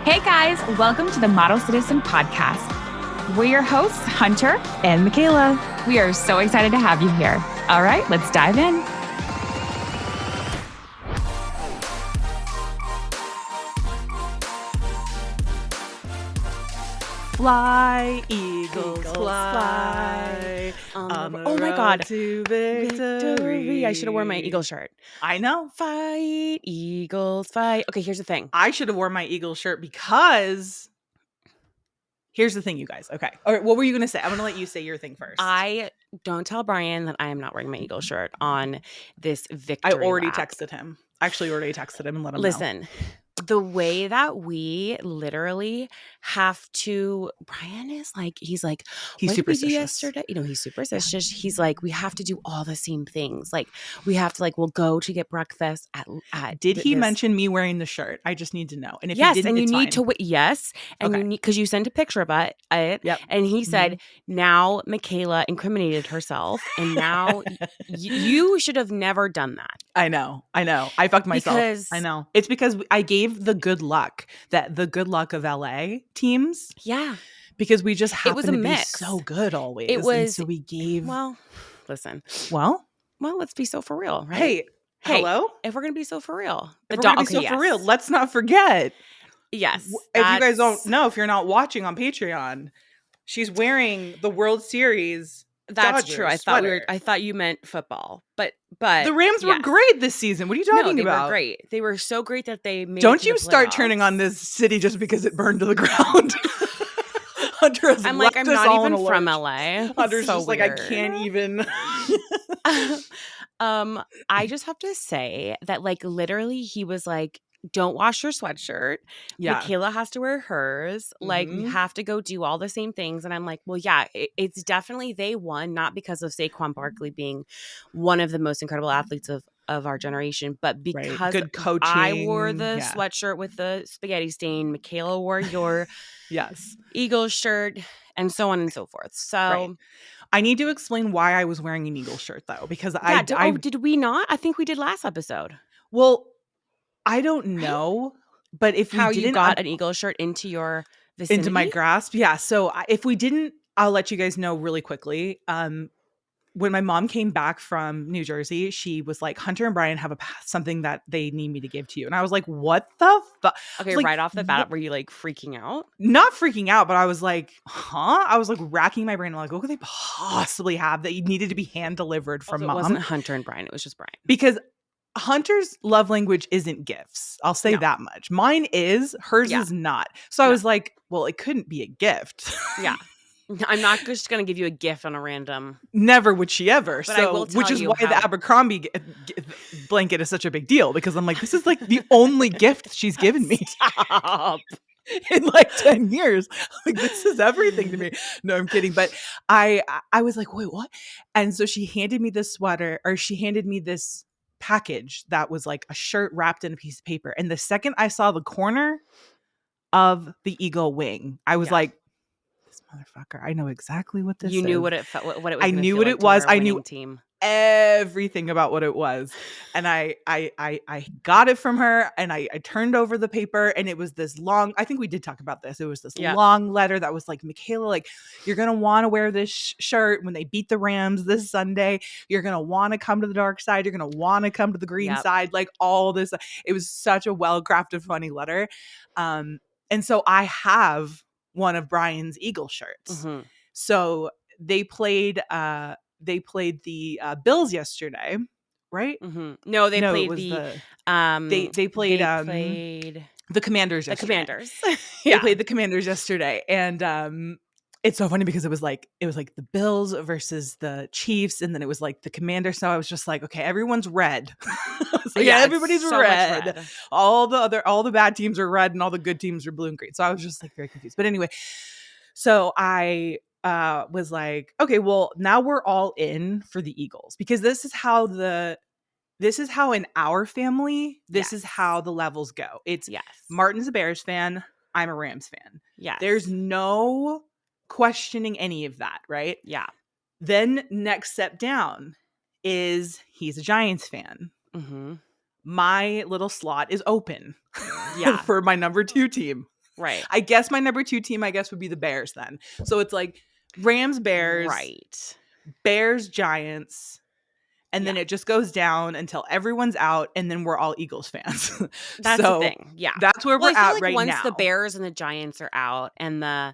Hey guys, welcome to the Model Citizen Podcast. We're your hosts, Hunter and Michaela. We are so excited to have you here. All right, let's dive in. Fly, eagles, fly. Oh my God. To victory. I should have worn my eagle shirt. I know. Fight, eagles, fight. Okay, here's the thing. I should have worn my eagle shirt because here's the thing, you guys. Okay. All right, what were you going to say? I'm going to let you say your thing first. I don't tell Brian that I am not wearing my eagle shirt on this victory I already lap. texted him. Actually, already texted him and let him know. Listen, the way that we literally have to, Brian is like, he's like, He's what did we do superstitious. yesterday? You know, he's superstitious. He's like, we have to do all the same things. Like, we have to we'll go to get breakfast at Did he mention me wearing the shirt? I just need to know. And if yes, he didn't, and you it's need fine. to yes, and Okay. you need because you sent a picture of it. Yep. And he said, now Michaela incriminated herself, and now you should have never done that. I know. I fucked myself. Because I know. It's because I gave the good luck of LA teams. Yeah. Because we just happened a to mix. be so good always. It was and so we gave. Well, listen. Well, let's be so for real, right? Hey, hello? If we're gonna be so for real. If we're gonna be so for real, let's not forget. Yes. If you guys don't know, if you're not watching on Patreon, she's wearing the World Series. That's Dodgers true. I thought you meant football, but the Rams were great this season. What are you talking about? They were great. They were so great that they made. Don't you start turning on this city just because it burned to the ground. Hunter has I'm like, I'm not even from LA. Hunter's so just weird. like, I can't even. I just have to say that, literally, he was like, don't wash your sweatshirt. Yeah. Michaela has to wear hers. We have to go do all the same things. And I'm like, well, yeah, it's definitely they won, not because of Saquon Barkley being one of the most incredible athletes of our generation, but because good coaching. I wore the sweatshirt with the spaghetti stain. Michaela wore your Eagles shirt, and so on and so forth. So I need to explain why I was wearing an Eagles shirt, though, because did we not? I think we did last episode. Well, I don't know, but if we didn't, you got an Eagles shirt into your vicinity? Into my grasp, yeah. So if we didn't, I'll let you guys know really quickly. When my mom came back from New Jersey, she was like, Hunter and Brian have something that they need me to give to you. And I was like, what the fuck? Okay, right off the bat, were you freaking out? Not freaking out, but I was like, huh? I was racking my brain. I'm like, what could they possibly have that needed to be hand delivered from mom? It wasn't Hunter and Brian. It was just Brian. Because Hunter's love language isn't gifts. I'll say that much. Mine is, hers is not. So I was like, well, it couldn't be a gift. Yeah. I'm not just going to give you a gift on a random. Never would she ever. But I will tell which is why the Abercrombie blanket is such a big deal, because I'm like, this is the only gift she's given me. Stop. In 10 years. This is everything to me. No, I'm kidding. But I was like, wait, what? And so she handed me this sweater, or she handed me this package that was a shirt wrapped in a piece of paper. And the second I saw the corner of the eagle wing, I was like, this motherfucker, I know exactly what this is. You knew what it felt, what it was. I knew what it was. I knew team. everything about what it was. And I got it from her, and I turned over the paper, and it was this long, I think we did talk about this. It was this long letter that was like, Michaela, you're going to want to wear this shirt when they beat the Rams this Sunday. You're going to want to come to the dark side. You're going to want to come to the green side. All this. It was such a well-crafted, funny letter. And so I have one of Brian's Eagle shirts. Mm-hmm. So they played the Bills yesterday, right? Mm-hmm. No, they played the Commanders yesterday. The Commanders. They played the Commanders yesterday. And it's so funny because it was the Bills versus the Chiefs, and then it was the Commanders. So I was just like, okay, everyone's red. Everybody's so red. All the bad teams are red, and all the good teams are blue and green. So I was just very confused. But anyway, so I was like, okay, well, now we're all in for the Eagles, because this is how in our family, this is how the levels go. It's Martin's a Bears fan. I'm a Rams fan. Yeah. There's no questioning any of that, right? Yeah. Then next step down is he's a Giants fan. Mm-hmm. My little slot is open for my number 2 team. Right. I guess my number 2 team, would be the Bears then. So it's like Rams, Bears, Right. Bears, Giants, and then it just goes down until everyone's out, and then we're all Eagles fans. That's the thing. Yeah. That's where we're I feel at like right once now. the Bears and the Giants are out, and the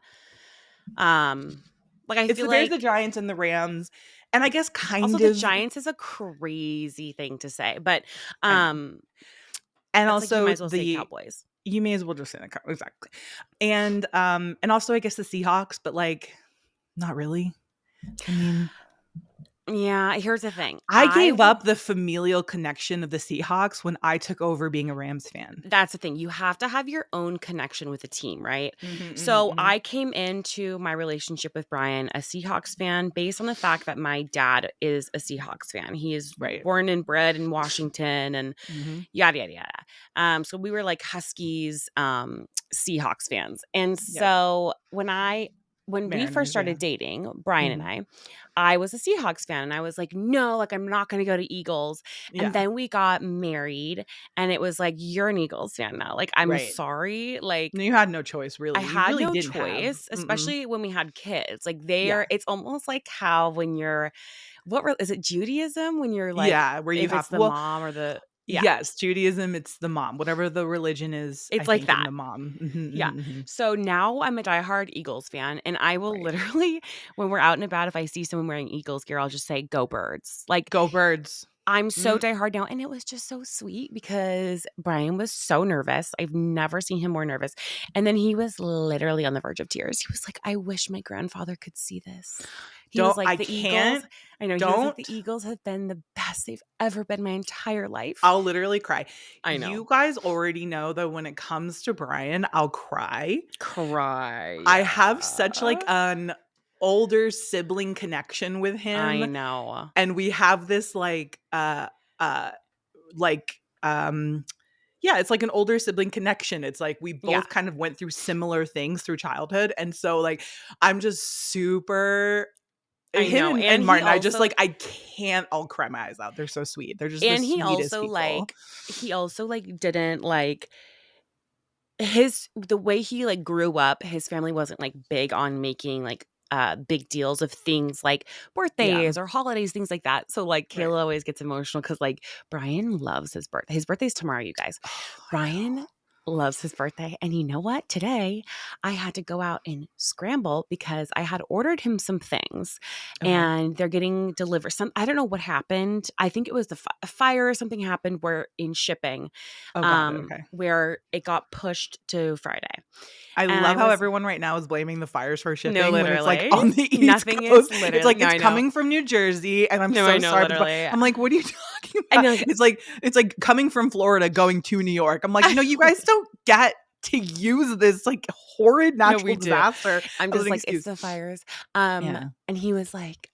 it's feel the Bears, like the Giants, and the Rams, and I guess also the Giants is a crazy thing to say, but and also like you might as well say Cowboys. You may as well just say the Cowboys, exactly. And also I guess the Seahawks, but like not really. I mean, yeah, here's the thing. I gave up the familial connection of the Seahawks when I took over being a Rams fan. That's the thing. You have to have your own connection with the team, right? Mm-hmm, so mm-hmm. I came into my relationship with Brian a Seahawks fan based on the fact that my dad is a Seahawks fan. He is born and bred in Washington and yada, yada, yada. So we were like Huskies, Seahawks fans. And so when we first started dating, Brian and I was a Seahawks fan, and I was like, no, like I'm not going to go to Eagles. And then we got married, and it was like, you're an Eagles fan now. Like, I'm sorry. Like, you had no choice, really. I had no choice, especially when we had kids. Like, it's almost like how when you're, is it Judaism? When you're like, where you have the mom or the. Yeah. Yes, Judaism, it's the mom. Whatever the religion is, it's like that. The mom. So now I'm a diehard Eagles fan, and I will literally, when we're out and about, if I see someone wearing Eagles gear, I'll just say, "Go Birds!" Like, go Birds. I'm so diehard now, and it was just so sweet because Brian was so nervous. I've never seen him more nervous, and then he was literally on the verge of tears. He was like, "I wish my grandfather could see this." He was like, "The Eagles." I know. He was like, "The Eagles have been the best they've ever been my entire life." I'll literally cry. I know. You guys already know that when it comes to Brian, I'll cry. Yeah. I have such like an older sibling connection with him. I know. And we have this it's like an older sibling connection. It's like we both kind of went through similar things through childhood. And so like I'm just super him and Martin, I can't. I'll cry my eyes out. They're so sweet. They're just the sweetest people. He also like didn't like the way he like grew up. His family wasn't like big on making like big deals of things like birthdays or holidays, things like that. So like Kayla always gets emotional because like Brian loves his birthday. His birthday's tomorrow, you guys. Brian loves his birthday. And you know what? Today I had to go out and scramble because I had ordered him some things and they're getting delivered. I don't know what happened. I think it was the fire or something happened where in shipping where it got pushed to Friday. I love how everyone right now is blaming the fires for shipping. No, literally. When it's like on the East Nothing Coast. Is literally. It's like it's coming from New Jersey, and I'm so sorry. Literally. I'm like, what are you talking about? It's like coming from Florida going to New York. I'm like, you guys don't get to use this like horrid natural disaster. I'm just like, it's the fires. And he was like,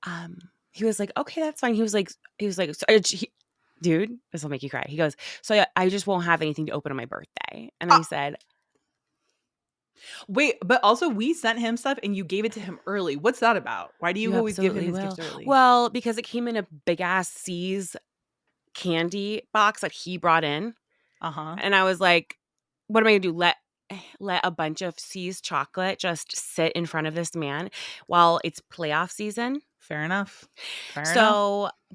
okay, that's fine. He was like, dude, this will make you cry. He goes, so I just won't have anything to open on my birthday. And I said, wait, but also we sent him stuff and you gave it to him early. What's that about? Why do you always give him his gifts early? Well, because it came in a big ass C's candy box that he brought in. And I was like, what am I gonna do? Let a bunch of C's chocolate just sit in front of this man while it's playoff season? Fair enough.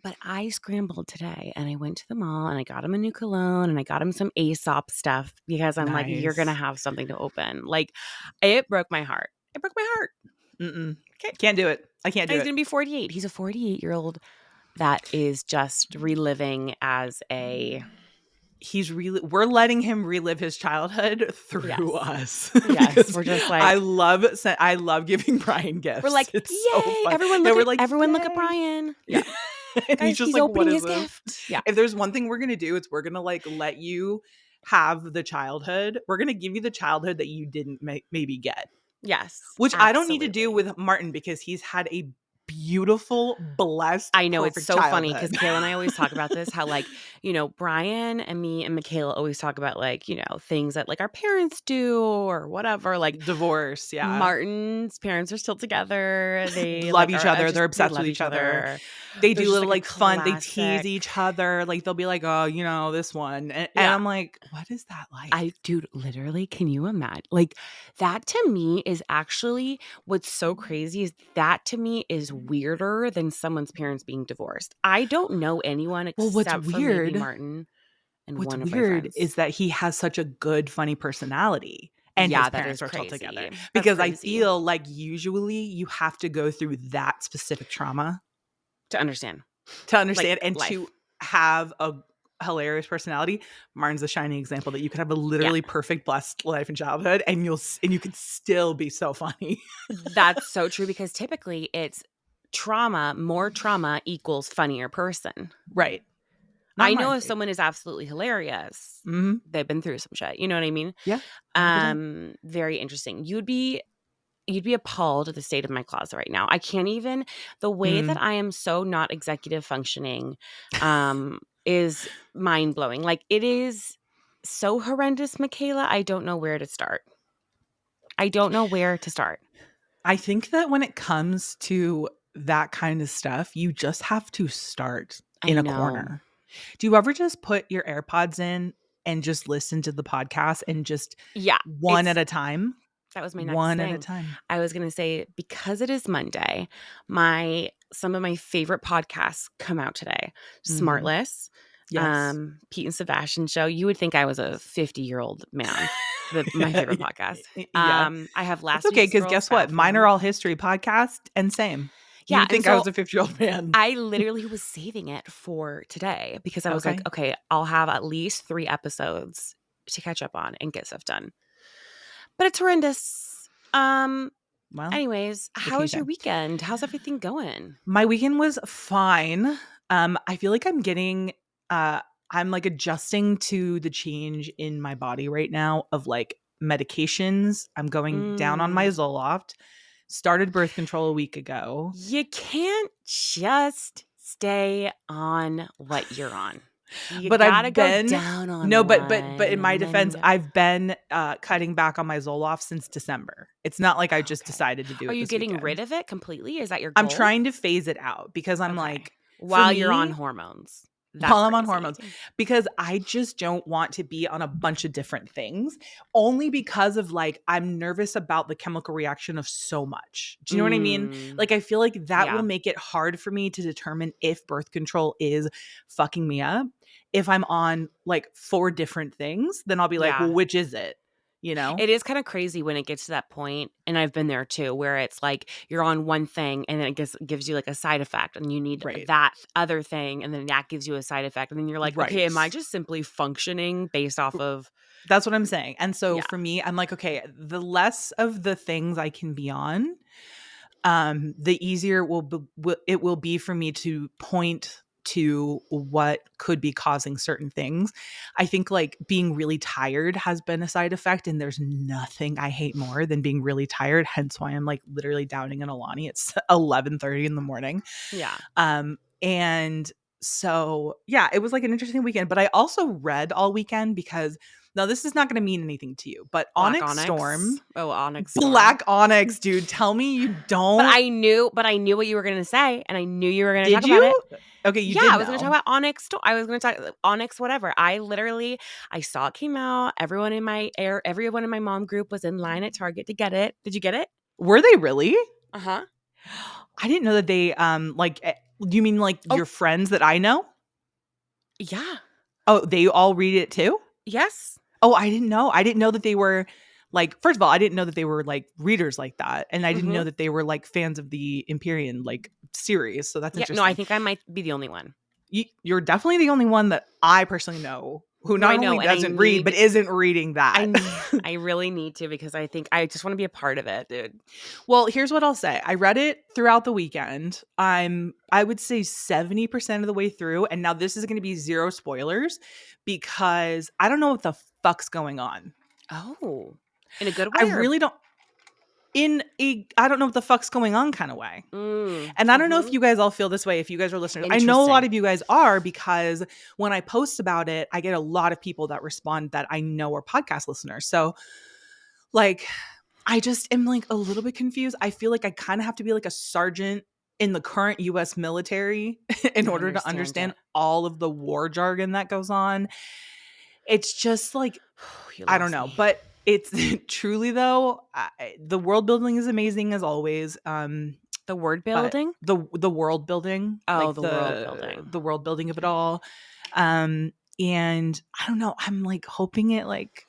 But I scrambled today and I went to the mall and I got him a new cologne and I got him some Aesop stuff because I'm like, you're going to have something to open. Like, it broke my heart. It broke my heart. Can't do it. I can't do it. He's going to be 48. He's a 48-year-old that is just reliving as a... we're letting him relive his childhood through us. Yes, we're just like, I love giving Brian gifts. We're like, it's yay! So fun. Everyone look at Brian. Yeah, and guys, he's like, opening his gift. Yeah. If there's one thing we're gonna do, it's we're gonna like let you have the childhood. We're gonna give you the childhood that you didn't maybe get. Yes, which absolutely. I don't need to do with Martin because he's had a beautiful, blessed, I know, it's perfect so funny because childhood. Kayla and I always talk about this, how like, Brian and me and Michaela always talk about like, things that like our parents do or whatever. Like Divorce, yeah. Martin's parents are still together. They love like each are other. They're they obsessed with love each other. They There's do just little like a like fun. They tease classic. each other. Like they'll be like, oh, this one. And Yeah. I'm like, what is that like? Dude, literally, can you imagine? Like, that to me is actually what's so crazy is that to me is weirder than someone's parents being divorced. I don't know anyone Well, except for maybe Martin and what's one of my weird friends. is that he has such a good, funny personality. And Yeah, his that is parents are still crazy. together. That's Because I crazy feel like usually you have to go through that specific trauma to understand. to understand Like, and life. to have a hilarious personality. Martin's a shining example that you could have a literally perfect, blessed life and childhood, and you could still be so funny. That's so true because typically it's trauma, more trauma equals funnier person. Right. I know if someone is absolutely hilarious, they've been through some shit. You know what I mean? Yeah. 100%. Very interesting. You'd be appalled at the state of my closet right now. I can't even, the way that I am so not executive functioning is mind blowing. Like it is so horrendous, Michaela. I don't know where to start. I think that when it comes to that kind of stuff, you just have to start in a corner. Do you ever just put your AirPods in and just listen to the podcast and just one at a time? That was my next one thing. at a time. I was going to say, because it is Monday, some of my favorite podcasts come out today. Smartless, Yes. Pete and Sebastian show. You would think I was a 50-year-old man. My favorite podcast. Yeah. I have last It's okay, week's because Girls guess what? Bathroom. Mine are all history podcast and same. You would think I was a 50-year-old man. I literally was saving it for today because I was like, okay, I'll have at least 3 episodes to catch up on and get stuff done. But it's horrendous. Well, anyways, how was your weekend? How's everything going? My weekend was fine. I feel like I'm getting I'm like adjusting to the change in my body right now of like medications. I'm going down on my Zoloft. Started birth control a week ago. You can't just stay on what you're on. You gotta go down on but in my defense, I've been cutting back on my Zoloft since December. It's not like I just decided to do it. Are you this getting weekend. rid of it completely? Is that your goal? I'm trying to phase it out because I'm like, while you're on hormones. While I'm on hormones, because I just don't want to be on a bunch of different things, only because of like I'm nervous about the chemical reaction of so much. Do you know what I mean? Like I feel like that will make it hard for me to determine if birth control is fucking me up. If I'm on like 4 different things, then I'll be like, well, which is it? It is kind of crazy when it gets to that point, and I've been there too, where it's like you're on one thing and then it gives you like a side effect and you need that other thing and then that gives you a side effect and then you're like, okay, am I just simply functioning based off of... That's what I'm saying. And so for me, I'm like, okay, the less of the things I can be on, the easier it will be for me to point to what could be causing certain things. I think like being really tired has been a side effect, and there's nothing I hate more than being really tired. Hence why I'm like literally downing an Alani. It's 11:30 in the morning. Yeah. And so yeah, it was like an interesting weekend, but I also read all weekend because now this is not going to mean anything to you, but Onyx Storm. Oh, Onyx Storm. Black Onyx, dude. Tell me you don't. But I knew what you were going to say, and I knew you were going to talk about it. Okay, you did. I was going to talk about Onyx. I was going to talk Onyx, whatever. I saw it came out. Everyone in my mom group was in line at Target to get it. Did you get it? Were they really? Uh-huh. I didn't know that they do you mean like your friends that I know? Yeah. Oh, they all read it too? Yes. Oh, I didn't know. I didn't know that they were like, first of all, I didn't know that they were like readers like that. And I didn't know that they were like fans of the Empyrean like series. So that's interesting. No, I think I might be the only one. You're definitely the only one that I personally know who not only doesn't read, but isn't reading that. I really need to, because I think I just want to be a part of it, dude. Well, here's what I'll say. I read it throughout the weekend. I would say 70% of the way through. And now this is going to be 0 spoilers because I don't know what the fuck's going on. Oh, in a good way? I really don't. in a I don't know what the fuck's going on kind of way. And I don't know if you guys all feel this way, if you guys are listeners. I know a lot of you guys are, because when I post about it, I get a lot of people that respond that I know are podcast listeners. So like, I just am like a little bit confused. I feel like I kind of have to be like a sergeant in the current US military in order to understand all of the war jargon that goes on. It's just like, I don't know, but it's truly though, the world building is amazing as always. The word building? The world building. Oh, like the world building. The world building of it all. And I don't know, I'm like hoping it like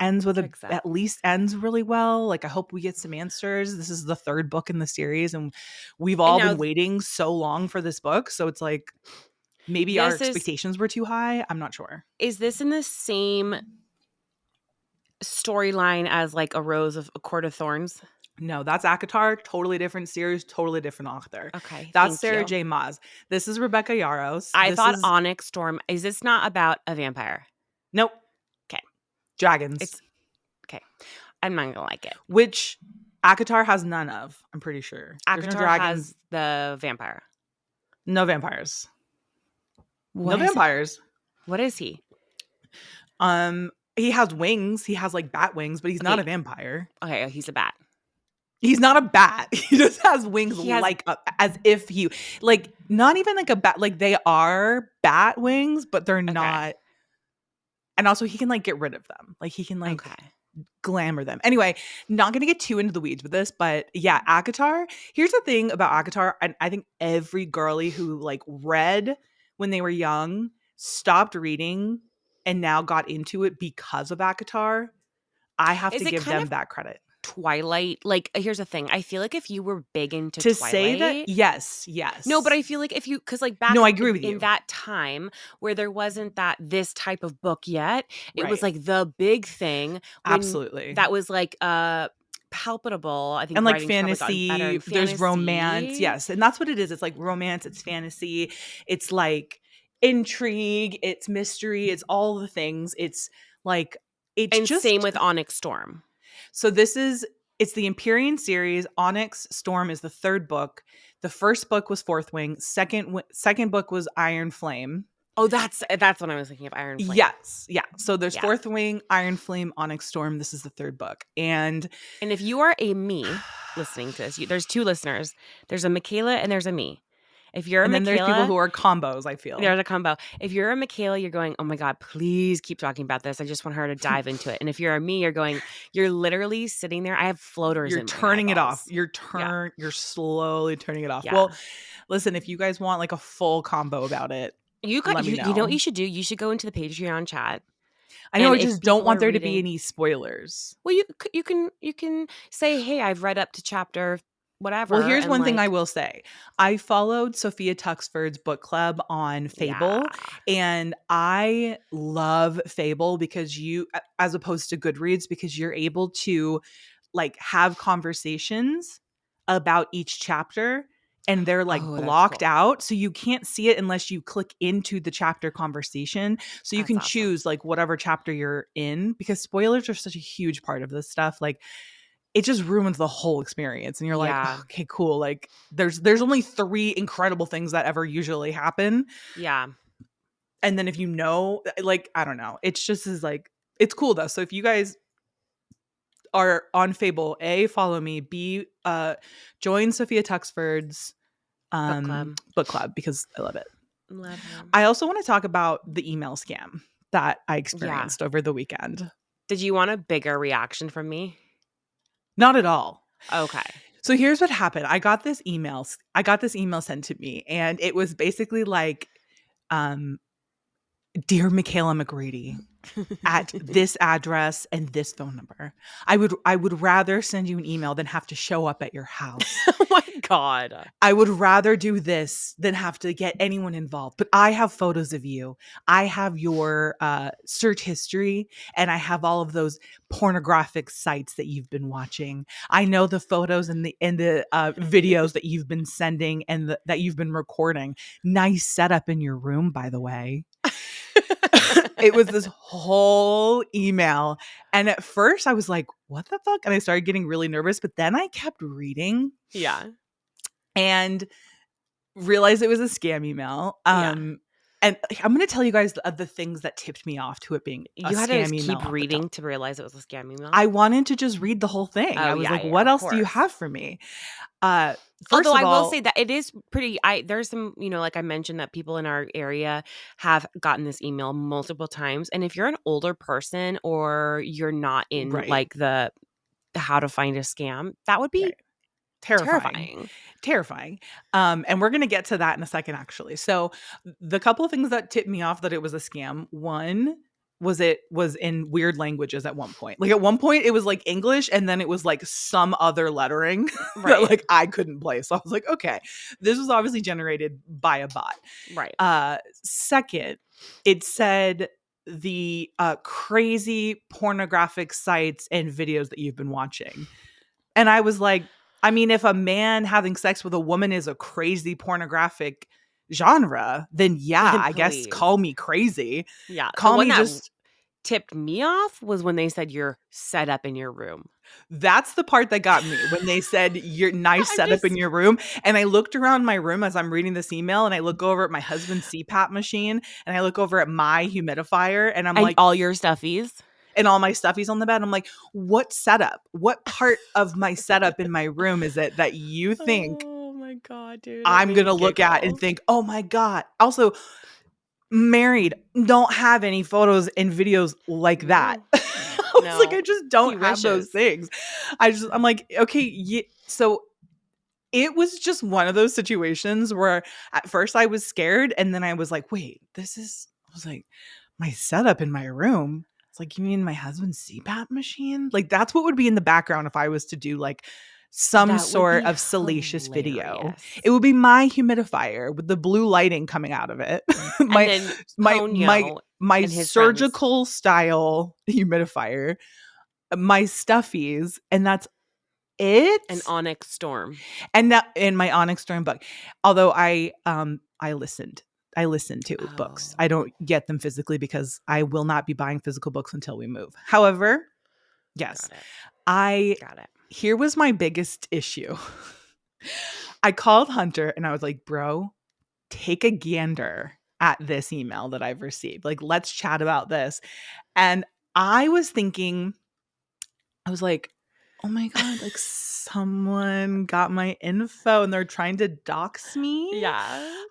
ends with at least ends really well. Like I hope we get some answers. This is the third book in the series and we've all been waiting so long for this book. So it's like maybe our expectations were too high. I'm not sure. Is this in the same storyline as like A Court of Thorns? No, that's ACOTAR. Totally different series, totally different author. Okay. That's Sarah J. Maas. This is Rebecca Yarros. I thought Onyx Storm. Is this not about a vampire? Nope. Okay. Dragons. Okay. I'm not going to like it. Which ACOTAR has none of, I'm pretty sure. ACOTAR has the vampire. No vampires. No vampires. What is he? He has wings. He has like bat wings, but he's not a vampire. Okay, he's a bat. He's not a bat. He just has wings as if he like not even like a bat. Like they are bat wings, but they're not. And also he can like get rid of them. Like he can like glamour them. Anyway, not going to get too into the weeds with this, but yeah, ACOTAR. Here's the thing about ACOTAR, and I think every girly who like read when they were young stopped reading and now got into it because of ACOTAR. I have to give them that credit. Twilight, like here's the thing, I feel like if you were big into Twilight, say that yes no, but I feel like if you, because like back I agree with you. In that time where there wasn't this type of book yet, it was like the big thing. Absolutely, that was like palpable. I think, and like fantasy, there's romance, yes, and that's what it is. It's like romance, it's fantasy, it's like intrigue, it's mystery, it's all the things. It's like it's just same with Onyx Storm. So it's the Empyrean series. Onyx Storm is the third book. The first book was Fourth Wing. Second book was Iron Flame. Oh, that's what I was thinking of, Iron Flame. Yes. Yeah. So there's Fourth Wing, Iron Flame, Onyx Storm. This is the third book. And if you are a me listening to this, there's two listeners. There's a Michaela and there's a me. If you're a Michaela, then there's people who are combos, I feel. There's a combo. If you're a Michaela, you're going, oh my God, please keep talking about this. I just want her to dive into it. And if you're a me, you're literally sitting there. I have floaters in my eyeballs. You're turning it off. You're slowly turning it off. Yeah. Well, listen, if you guys want like a full combo about it, let me know. You know what you should do? You should go into the Patreon chat. I know, I just don't want there to be any spoilers. Well, you can say, hey, I've read up to chapter whatever. Well, here's one thing I will say. I followed Sophia Tuxford's book club on Fable, and I love Fable because as opposed to Goodreads, because you're able to like have conversations about each chapter, and they're like blocked out. So you can't see it unless you click into the chapter conversation. So you can choose like whatever chapter you're in, because spoilers are such a huge part of this stuff. Like, it just ruins the whole experience. And you're like, oh, okay, cool. Like there's only 3 incredible things that ever usually happen. Yeah. And then if you know, like, I don't know. It's just is like, it's cool though. So if you guys are on Fable, A, follow me, B, join Sophia Tuxford's book club because I love it. Love him. I also want to talk about the email scam that I experienced over the weekend. Did you want a bigger reaction from me? Not at all. Okay. So here's what happened. I got this email sent to me, and it was basically like, dear Michaela McGrady, at this address and this phone number, I would rather send you an email than have to show up at your house. Oh my God. I would rather do this than have to get anyone involved. But I have photos of you. I have your search history, and I have all of those pornographic sites that you've been watching. I know the photos and the videos that you've been sending and that you've been recording. Nice setup in your room, by the way. It was this whole email. And at first I was like, what the fuck? And I started getting really nervous, but then I kept reading. Yeah. And realized it was a scam email. And I'm going to tell you guys the things that tipped me off to it being a You had scam to email. keep reading to realize it was a scam email? I wanted to just read the whole thing. I was like, what else do you have for me? Although I will say that it is pretty, there's some, like I mentioned, that people in our area have gotten this email multiple times. And if you're an older person or you're not in like the how to find a scam, that would be terrifying. And we're going to get to that in a second, actually. So the couple of things that tipped me off that it was a scam. One was it was in weird languages at one point. Like at one point it was like English and then it was like some other lettering that like I couldn't place. So I was like, okay, this was obviously generated by a bot. Right. Second, it said the crazy pornographic sites and videos that you've been watching. And I was like, I mean, if a man having sex with a woman is a crazy pornographic genre, then I guess call me crazy. Yeah. Call me just. Tipped me off was when they said you're set up in your room. That's the part that got me, when they said you're nice setup in your room. And I looked around my room as I'm reading this email, and I look over at my husband's CPAP machine, and I look over at my humidifier, and I'm like, all your stuffies. And all my stuffies on the bed. I'm like, what setup? What part of my setup in my room is it that you think oh my God, dude, I'm going to look at and think, oh my God. Also, married, don't have any photos and videos like that. I was like, I just don't have those things. I'm like, okay. So it was just one of those situations where at first I was scared. And then I was like, wait, I was like, my setup in my room. Like, you mean my husband's CPAP machine? Like, that's what would be in the background if I was to do like some sort of salacious video. It would be my humidifier with the blue lighting coming out of it. my surgical style humidifier, my stuffies, and that's it. An Onyx Storm. And that in my Onyx Storm book. Although I listened to books. I don't get them physically because I will not be buying physical books until we move. However, yes, here was my biggest issue. I called Hunter and I was like, bro, take a gander at this email that I've received. Like, let's chat about this. And I was thinking, I was like, oh my God, like someone got my info and they're trying to dox me. Yeah.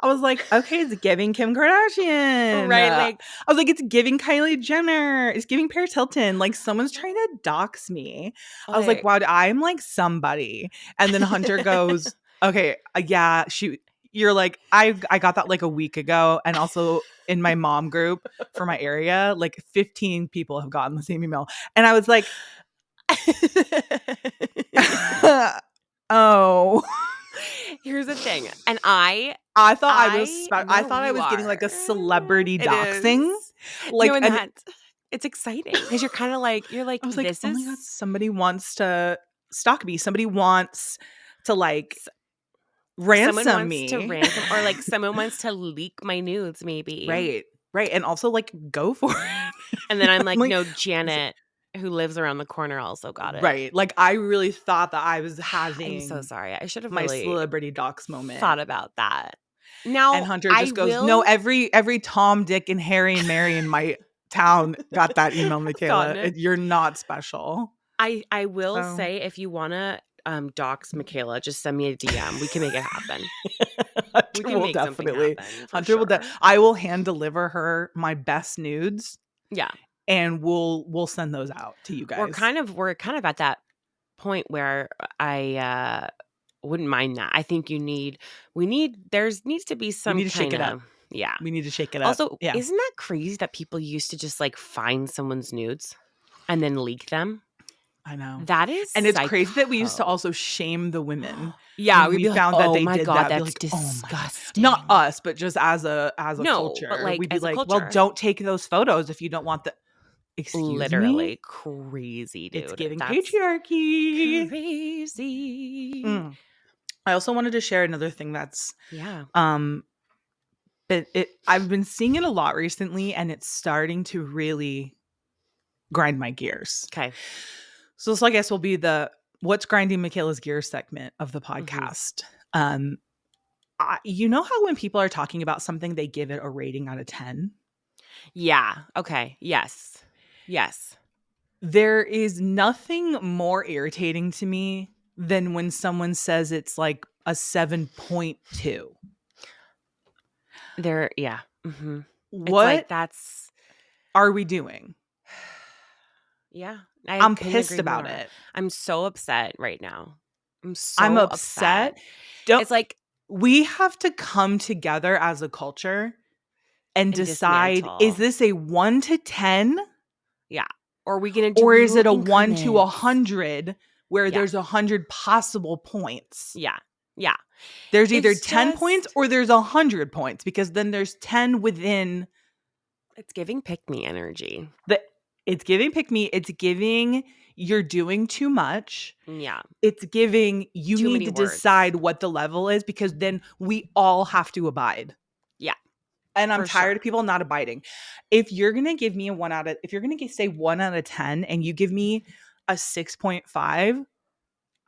I was like, okay, it's giving Kim Kardashian. Right. Like, I was like, it's giving Kylie Jenner. It's giving Paris Hilton. Like, someone's trying to dox me. I was like, wow, I'm like somebody. And then Hunter goes, okay, yeah, you're like, I got that like a week ago. And also in my mom group for my area, like 15 people have gotten the same email. And I was like, oh, here's the thing. And I thought I was getting like a celebrity doxing. Like, and it's exciting because you're kind of like, I was like, oh my God, somebody wants to stalk me. Somebody wants to like ransom me. Or like someone wants to leak my nudes, maybe. Right. And also like go for it. And then I'm like, no, Janet, who lives around the corner, also got it. Right. Like, I really thought that I was having I'm so sorry. I should have my really celebrity dox moment. Thought about that. Now, and Hunter just goes, no, every Tom, Dick, and Harry and Mary in my town got that email, Michaela. You're not special. I will say, if you want to dox Michaela, just send me a DM. We can make it happen. Hunter will definitely. Hunter will. I will hand deliver her my best nudes. Yeah. And we'll send those out to you guys. We're kind of at that point where I wouldn't mind that. I think there needs to be some. We need to shake it up. Yeah, we need to shake it up. Also, isn't that crazy that people used to just like find someone's nudes and then leak them? I know. That is, and it's crazy that we used to also shame the women. Yeah, we found that they did that. That's like, disgusting. Not us, but just as a culture. But like, we'd be like, well, don't take those photos if you don't want the. Literally me? Crazy, dude. It's giving patriarchy. Crazy. I also wanted to share another thing that's I've been seeing it a lot recently, and it's starting to really grind my gears. Okay. So this, I guess, will be the what's grinding Michaela's gears segment of the podcast. You know how when people are talking about something, they give it a rating out of 10? Yeah. Okay. Yes. There is nothing more irritating to me than when someone says it's like a 7.2. Yeah. Mm-hmm. What that's are we doing? Yeah. I'm pissed about it. I'm so upset right now. I'm upset. It's like we have to come together as a culture and decide, dismantle. is this a 1 to 10? Yeah. Or are we going to do or is it a increments? 1 to 100 where there's 100 possible points? Yeah. There's either 10 points or there's 100 points, because then there's 10 within. It's giving pick me energy. It's giving pick me. It's giving you're doing too much. Yeah. It's giving you need to decide what the level is, because then we all have to abide. Yeah. And I'm tired of people not abiding. If you're going to give me if you're going to say 1 out of 10 and you give me a 6.5,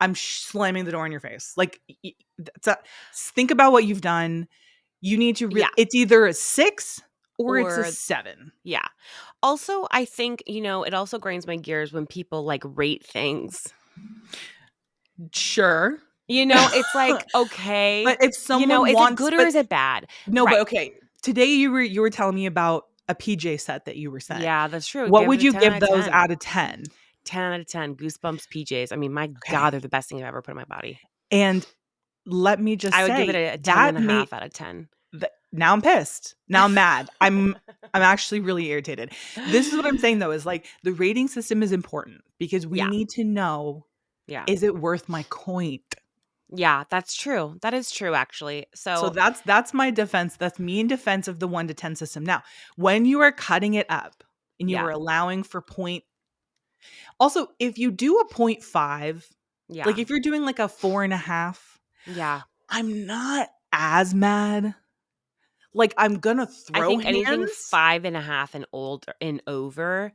I'm slamming the door in your face. Like, think about what you've done. You need to it's either a 6 or it's a 7. Yeah. Also, I think, it also grinds my gears when people like rate things. Sure. It's like, okay. But if someone is it good or is it bad? No, right. But okay. Today you were telling me about a PJ set that you were sent. Yeah, that's true. What would you give those out of 10? 10 out of 10. Goosebumps PJs. I mean, my God, they're the best thing I've ever put on my body. And let me just say, I would give it a 10.5 out of 10. Now I'm pissed. Now I'm mad. I'm actually really irritated. This is what I'm saying, though, is like the rating system is important because we need to know, is it worth my coin? Yeah, that's true. That is true, actually. So that's my defense. That's me in defense of the 1 to 10 system. Now, when you are cutting it up and you are allowing for point. Also, if you do a 0.5, like if you're doing like a 4.5, I'm not as mad. Like, I'm gonna throw I think hands. anything 5.5 and older and over.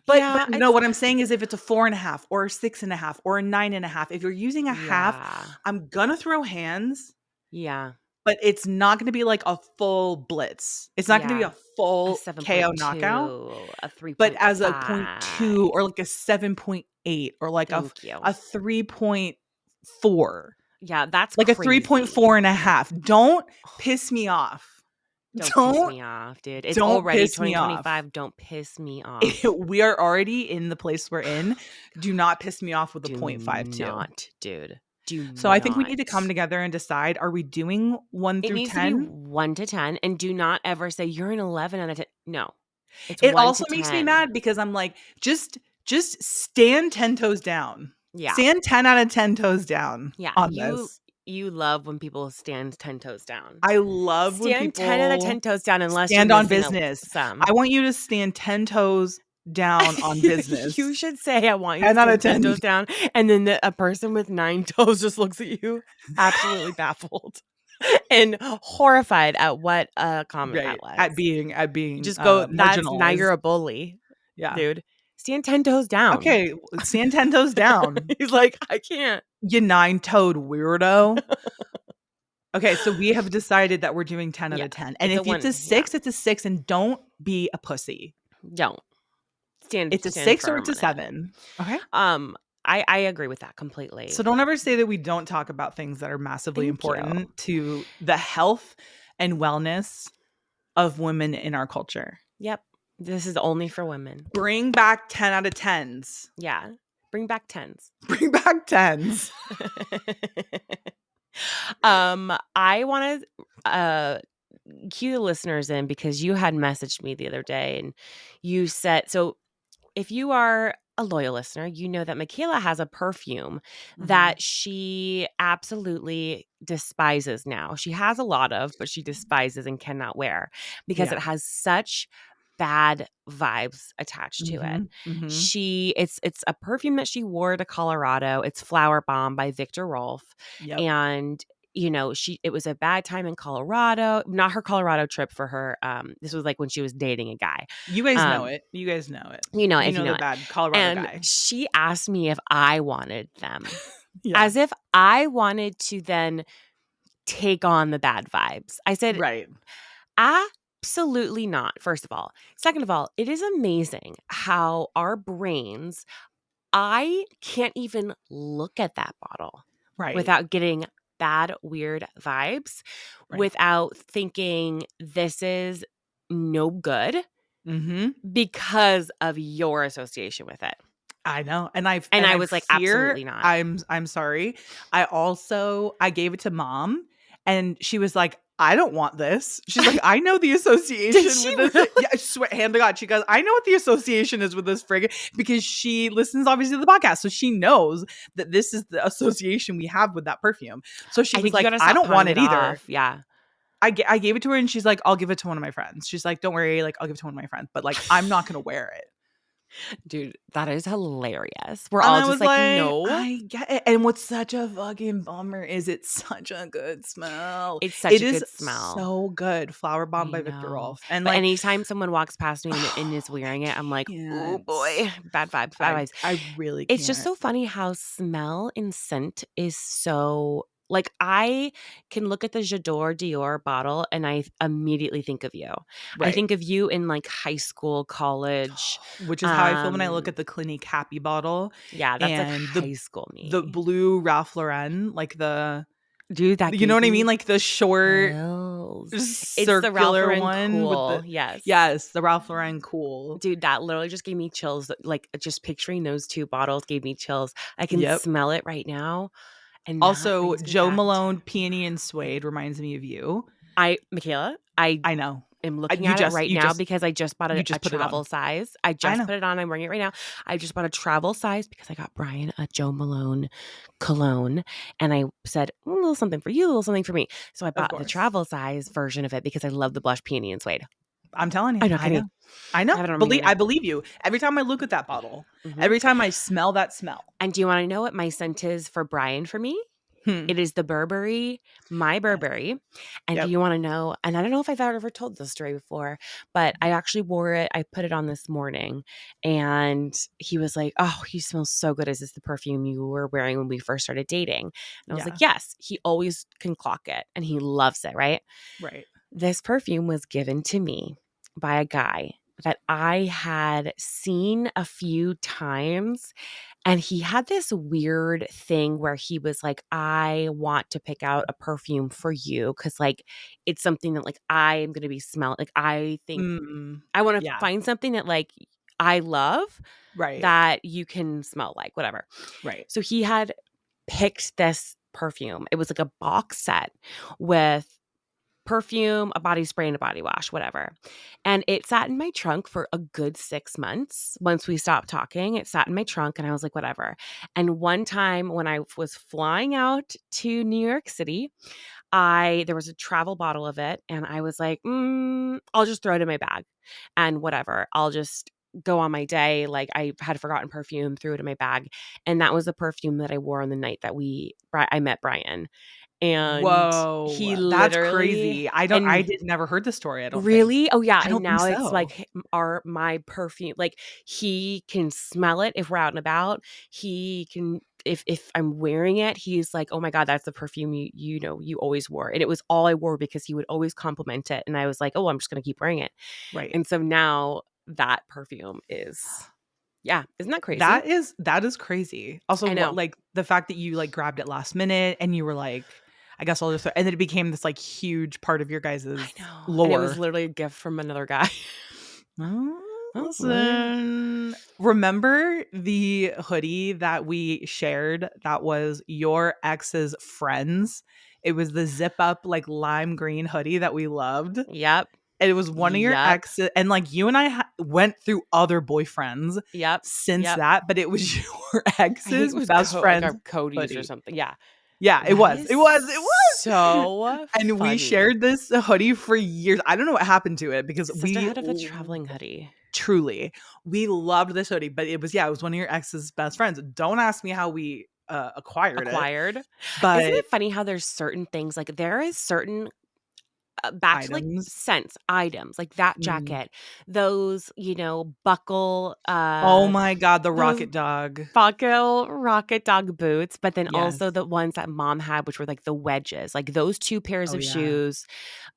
But no, what I'm saying is if it's a 4.5 or a 6.5 or a 9.5, if you're using a half, I'm gonna throw hands. Yeah. But it's not going to be like a full blitz. It's not going to be a full KO knockout. A 3.5. But as a 0.2 or like a 7.8 or like a 3.4. Yeah, that's like crazy. A 3.4.5. Don't piss me off. Don't piss me off, dude. It's already 2025. Don't piss me off. We are already in the place we're in. Do not piss me off with a 0.52. Do not, dude. I think we need to come together and decide, are we doing 1 through 10? It needs to be 1 to 10, and do not ever say you're an 11 out of 10. No. It also makes me mad because I'm like, just stand 10 toes down. Yeah. Stand 10 out of 10 toes down on this. You love when people stand 10 toes down. I love when people stand 10 out of 10 toes down unless stand you're on business. I want you to stand 10 toes down on business. You should say, I want you to stand 10 toes down. And then a person with 9 toes just looks at you absolutely baffled and horrified at what comment that was. At being just go, that's now you're a bully. Yeah. Dude, stand 10 toes down. Okay, stand 10 toes down. He's like, I can't. You 9-toed weirdo. Okay, so we have decided that we're doing 10 out of 10. And if it's a 6, it's a 6, and don't be a pussy. Don't. It's a 6 or it's a 7. Okay. I agree with that completely. So don't ever say that we don't talk about things that are massively important to the health and wellness of women in our culture. Yep. This is only for women. Bring back 10 out of 10s. Yeah. Bring back 10s. Bring back 10s. I want to cue the listeners in because you had messaged me the other day and you said, so if you are a loyal listener, you know that Michaela has a perfume that she absolutely despises now. She has a lot of, but she despises and cannot wear because it has such bad vibes attached to it. It's a perfume that she wore to Colorado. It's Flower Bomb by Victor Rolf. And it was a bad time in Colorado, not her Colorado trip for her. This was like when she was dating a guy. You guys know it. You guys know it. You know if you know the bad Colorado and guy. She asked me if I wanted them. Yeah. As if I wanted to then take on the bad vibes. I said, right. Absolutely not, first of all. Second of all, it is amazing how our brains, I can't even look at that bottle without getting bad, weird vibes, without thinking this is no good because of your association with it. I know. And I was like, absolutely not. I'm sorry. I gave it to mom and she was like, I don't want this. She's like, I know the association with this. Really? Yeah, I swear, hand to God. She goes, I know what the association is with this friggin' because she listens obviously to the podcast. So she knows that this is the association we have with that perfume. So she was like, I don't want it either. Yeah. I gave it to her and she's like, I'll give it to one of my friends. She's like, don't worry. Like, I'll give it to one of my friends, but like, I'm not going to wear it. Dude, that is hilarious. We're all just like, no. I get it. And what's such a fucking bummer is it's such a good smell. It's such a good smell. So good. Flower Bomb by Victor Rolf. And but like, anytime someone walks past me and is wearing it, I'm like, oh boy, bad vibes, bad vibes. I really can't. It's just so funny how smell and scent is so... Like, I can look at the J'adore Dior bottle and I immediately think of you. I think of you in like high school, college. Which is how I feel when I look at the Clinique Happy bottle. Yeah, that's and like high school me. The blue Ralph Lauren, like the... Dude, that you know what I mean? Like the short it's the Ralph Lauren one Cool. With the, yes, the Ralph Lauren Cool. Dude, that literally just gave me chills. Like, just picturing those two bottles gave me chills. I can smell it right now. And also, Joe Malone, Peony and Suede reminds me of you. Michaela, I know. I'm looking at it right now because I just bought a travel size. I just put it on. I'm wearing it right now. I just bought a travel size because I got Brian a Joe Malone cologne. And I said, a little something for you, a little something for me. So I bought the travel size version of it because I love the blush peony and suede. I'm telling you. I know. I believe you. Every time I look at that bottle, every time I smell that smell. And do you want to know what my scent is for Brian for me? It is the Burberry, my Burberry. And do you want to know? And I don't know if I've ever told this story before, but I actually wore it. I put it on this morning and he was like, oh, you smell so good. Is this the perfume you were wearing when we first started dating? And I was like, yes. He always can clock it and he loves it, right? Right. This perfume was given to me by a guy that I had seen a few times. And he had this weird thing where he was like, I want to pick out a perfume for you because like it's something that like I am going to be smelling. Like I think I want to find something that like I love that you can smell like, whatever. Right. So he had picked this perfume. It was like a box set with perfume, a body spray, and a body wash, whatever. And it sat in my trunk for a good 6 months. Once we stopped talking, it sat in my trunk and I was like, whatever. And one time when I was flying out to New York City, there was a travel bottle of it and I was like, I'll just throw it in my bag and whatever. I'll just go on my day. Like I had forgotten perfume, threw it in my bag. And that was the perfume that I wore on the night that I met Brian. And whoa, he that's crazy. I never heard the story. I don't really think. Oh yeah. I don't and now think so. It's like my perfume, like he can smell it if we're out and about. He can, if I'm wearing it, he's like, oh my God, that's the perfume you know you always wore. And it was all I wore because he would always compliment it. And I was like, oh, I'm just gonna keep wearing it. Right. And so now that perfume is isn't that crazy? That is crazy. Also, like the fact that you like grabbed it last minute and you were like, I guess I'll just, and then it became this like huge part of your guys' lore. And it was literally a gift from another guy. Listen, remember the hoodie that we shared that was your ex's friends? It was the zip up like lime green hoodie that we loved. Yep. It was one of your exes, and like you and I went through other boyfriends since that, but it was your ex's best friend, like Cody's or something. Yeah, it was so and funny. We shared this hoodie for years. I don't know what happened to it because we had a traveling hoodie. Truly, we loved this hoodie, but it was one of your ex's best friends. Don't ask me how we acquired it. But isn't But it funny how there's certain things, like there is certain back to like items. scents, items, like that Mm. jacket, those, buckle, Oh my God, the those Rocket Dog. buckle rocket dog boots, but then Yes. also the ones that mom had, which were like the wedges. Like those two pairs Oh, of yeah. shoes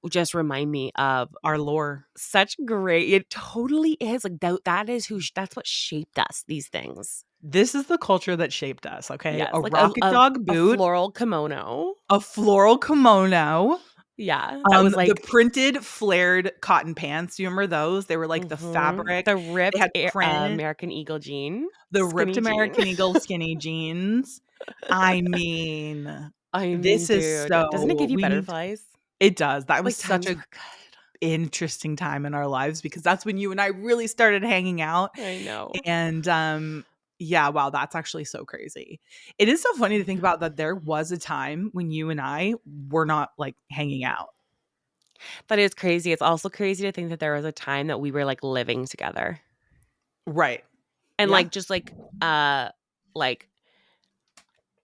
just remind me of Our lore. such great. It totally is like that is that's what shaped us. These things, This is the culture that shaped us, okay? yes, A like Rocket Dog a boot, floral kimono, a floral kimono, yeah, that was the like printed flared cotton pants. Do you remember those? They were like the fabric. the They ripped had print, American Eagle jean, the ripped skinny jean. American Eagle skinny jeans. I mean, I mean, this is dude, doesn't it so give you we need butterflies? it does. That was Like such times a were good. interesting time in our lives because that's when you and I really started hanging out. I know. And yeah, wow, that's actually so crazy. It is so funny to think about that there was a time when you and I were not like hanging out. That is crazy. It's also crazy to think that there was a time that we were like living together Right. and Yeah. like just like Like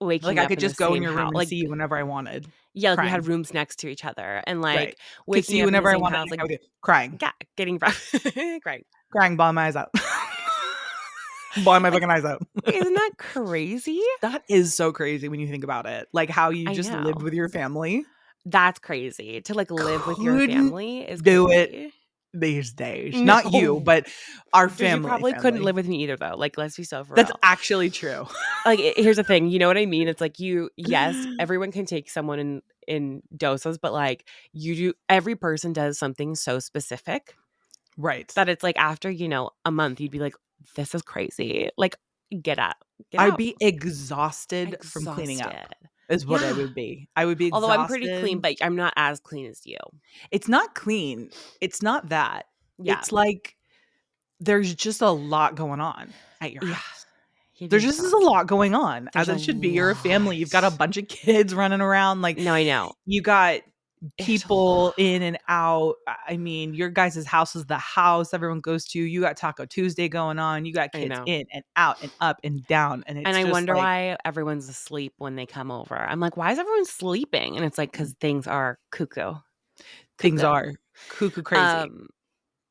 waking I up could in the just go in same your room house. and see you whenever I wanted, Yeah, like we had crying. rooms next to each other and Right. like Could see waking you up in the whenever I same wanted, house, hang out like with you, crying. yeah, getting breath, crying. Crying, bawling my eyes out. Bawling my Like, fucking eyes out. isn't that crazy? That is so crazy when you think about it. Like how you I just lived know. with your family. That's crazy. To like live with your Couldn't family is do it crazy. these days. Not you, No. but our Dude, you probably couldn't family. live with me either though. Like, let's be so for That's real. actually true. Like, here's the thing. You know what I mean? It's like yes, everyone can take someone in doses, but like every person does something so specific Right. that it's like after, a month, you'd be like, this is crazy. Like, get out. Get I'd out. be exhausted from cleaning up, Exhausted. is what I Yeah. would be. I would be Although I'm pretty clean, exhausted. but I'm not as clean as you. It's not clean. It's not that. Yeah. It's like there's just a lot going on at your Yeah. house. You'd There be just is a shocked. lot going on, There's as a it should be. You're a family. You've got a lot. bunch of kids running around. Like, No, I know. you got There's a people lot. in and out. I mean, your guys' house is the house everyone goes to. You got Taco Tuesday going on. You got I kids know. in and out and up and down. And And it's I just wonder like why everyone's asleep when they come over. I'm like, why is everyone sleeping? And it's like, because things are cuckoo. things are cuckoo crazy.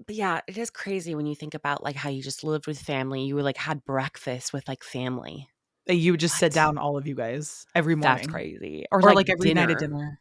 But yeah, it is crazy when you think about like how you just lived with family. You were like had breakfast with like family. You would just sit What? down, all of you guys, every That's morning. crazy. Or Or like every night at dinner. dinner.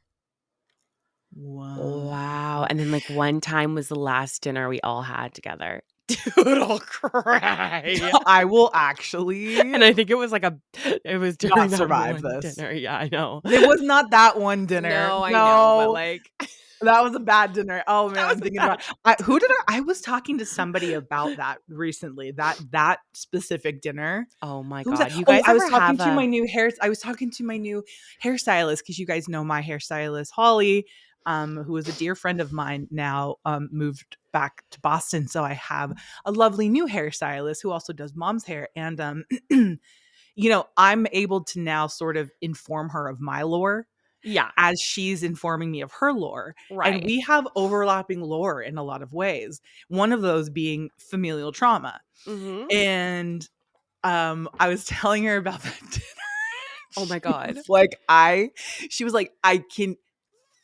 Wow. Wow. And then like one time was the last dinner we all had together. Dude, I'll cry. I will actually And I think it was during not that survive one this. dinner. Yeah, I know. It was not that one dinner. No, I know, but like that was a bad dinner. Oh man, that I'm was thinking bad. about I was talking to somebody about that recently. That specific dinner. Oh my Who was that? God. You Oh, guys I was ever talking have to my new hairstylist because you guys know my hairstylist Holly, who is a dear friend of mine now, moved back to Boston. So I have a lovely new hairstylist who also does mom's hair, and I'm able to now sort of inform her of my lore. Yeah. As she's informing me of her lore. Right. And we have overlapping lore in a lot of ways. One of those being familial trauma. Mm-hmm. And I was telling her about that dinner. Oh my God. She was like, I can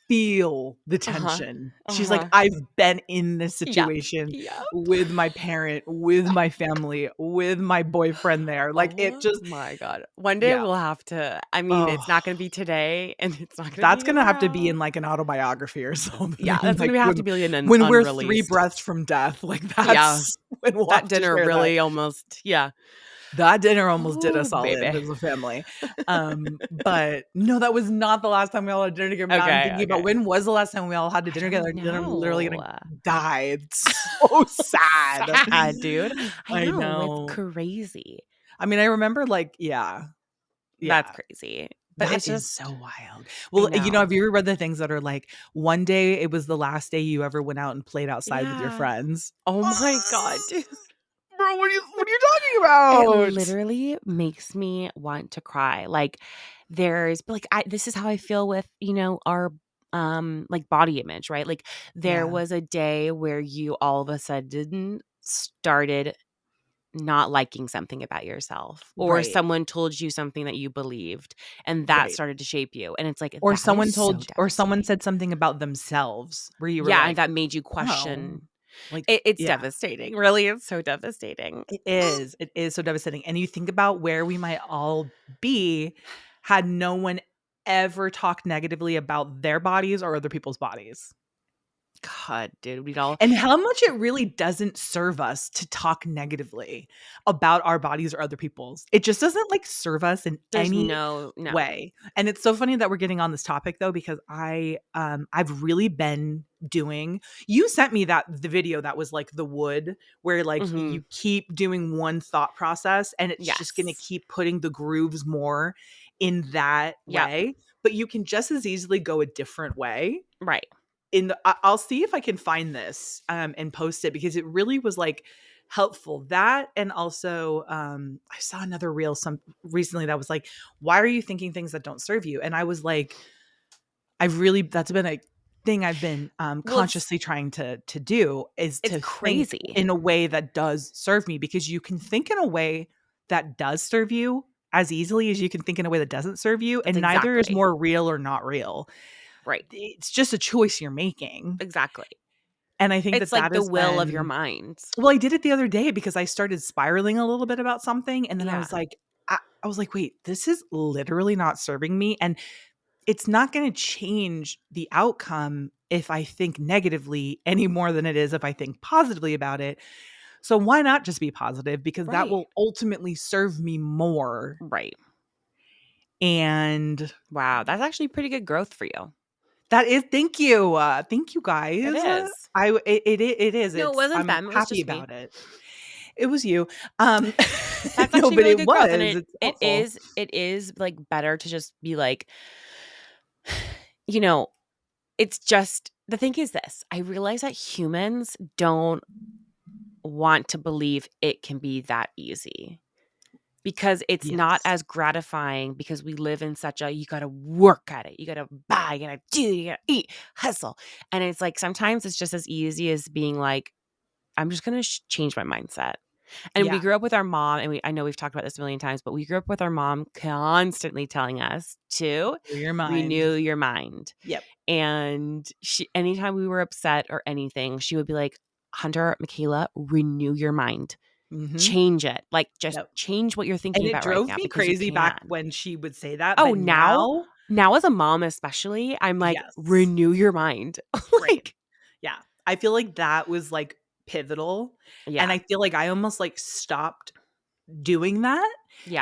feel the tension. She's like, I've been in this situation with my parent, with my family, with my boyfriend there. Like it just, my God. One day we'll have to, I mean, it's not going to be today and it's not going to be that's going to have to tomorrow. be in like an autobiography or something. Yeah, that's going to have to be an when we're unreleased. 3 breaths from death. Like that's when we'll that dinner really almost, that dinner almost did Ooh, us all baby. in as a family. But no, that was not the last time we all had dinner together. Now I'm thinking about when was the last time we all had dinner together, and I'm literally gonna die. It's so sad. Sad, dude. I know. It's know. crazy. I mean, I remember That's crazy. But that it's just is so wild. Well, have you ever read the things that are like, one day it was the last day you ever went out and played outside with your friends? Oh my God, dude. Bro, what are you talking about? It literally makes me want to cry. Like this is how I feel with, our like body image, right? Like there was a day where you all of a sudden started not liking something about yourself, or Right. someone told you something that you believed and that Right. started to shape you. And it's like, Or that is someone so told or someone devastating. said something about themselves where you were Yeah, and like, that made you "Oh." question. Like, It's yeah. devastating. Really, it's so devastating. It is. It is so devastating. And you think about where we might all be had no one ever talked negatively about their bodies or other people's bodies. God, dude, we'd all And how much it really doesn't serve us to talk negatively about our bodies or other people's. It just doesn't, like, serve us in there's any no. way. And it's so funny that we're getting on this topic though, because I've really been doing you sent me the video that was like the wood where like Mhm. you keep doing one thought process and it's just going to Yes. keep putting the grooves more in that Yep. way, but you can just as easily go a different way. Right. I'll see if I can find this and post it because it really was like helpful. That and also I saw another reel some recently that was like, why are you thinking things that don't serve you? And I was like, that's been a thing I've been Well, consciously trying to do is it's to think crazy. in a way that does serve me, because you can think in a way that does serve you as easily as you can think in a way that doesn't serve you, That's and neither is exactly. more real or not real. Right. It's just a choice you're making. Exactly. And I think It's that like that the has will of your been mind. well, I did it the other day because I started spiraling a little bit about something, and then I Yeah. was like I was like, "Wait, this is literally not serving me, and it's not gonna change the outcome if I think negatively any more than it is if I think positively about it. So why not just be positive? Because that Right. will ultimately serve me more." Right. And Wow, that's actually pretty good growth for you. that is thank you It guys. is. It is, No, it it's wasn't I'm them, it was happy just me. about it. It was you. Um, That's no, actually but really it good growth, and was, it it's it helpful. is it is, like, better to just be like, you know, it's just the thing is this, I realize that humans don't want to believe it can be that easy. Because it's not Yes. as gratifying because we live in such a you gotta work at it, you gotta buy, you gotta do, you gotta eat, hustle. And it's like sometimes it's just as easy as being like, I'm just gonna change my mindset. And we Yeah. grew up with our mom, and I know we've talked about this a million times, but we grew up with our mom constantly telling us to Clear your mind. renew your mind. Yep. And anytime we were upset or anything, she would be like, Hunter, Michaela, renew your mind. Mhm. Change it. Like, just Yep. change what you're And thinking it about right drove now me because you crazy back can. when she would say that, Oh, but now now now as a mom especially, I'm like, yes. renew your mind. Right. Like, Yeah. I feel like that was, like, pivotal, and yeah. I feel like I almost, like, stopped doing that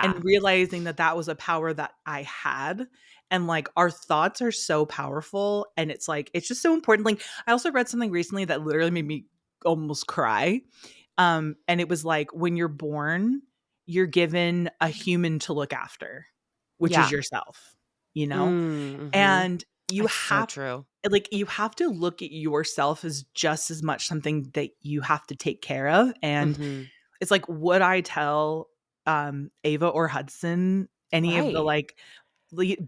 and Yeah. realizing that that was a power that I had, and, like, our thoughts are so powerful, and it's, like, it's just so important. Like, I also read something recently that literally made me almost cry, and it was, like, when you're born, you're given a human to look after, which is Yeah. yourself, you know? Mhm. And you It's so have true. like, you have to look at yourself as just as much something that you have to take care of, and Mhm. it's like, would I tell, Ava or Hudson any of the, Right. like,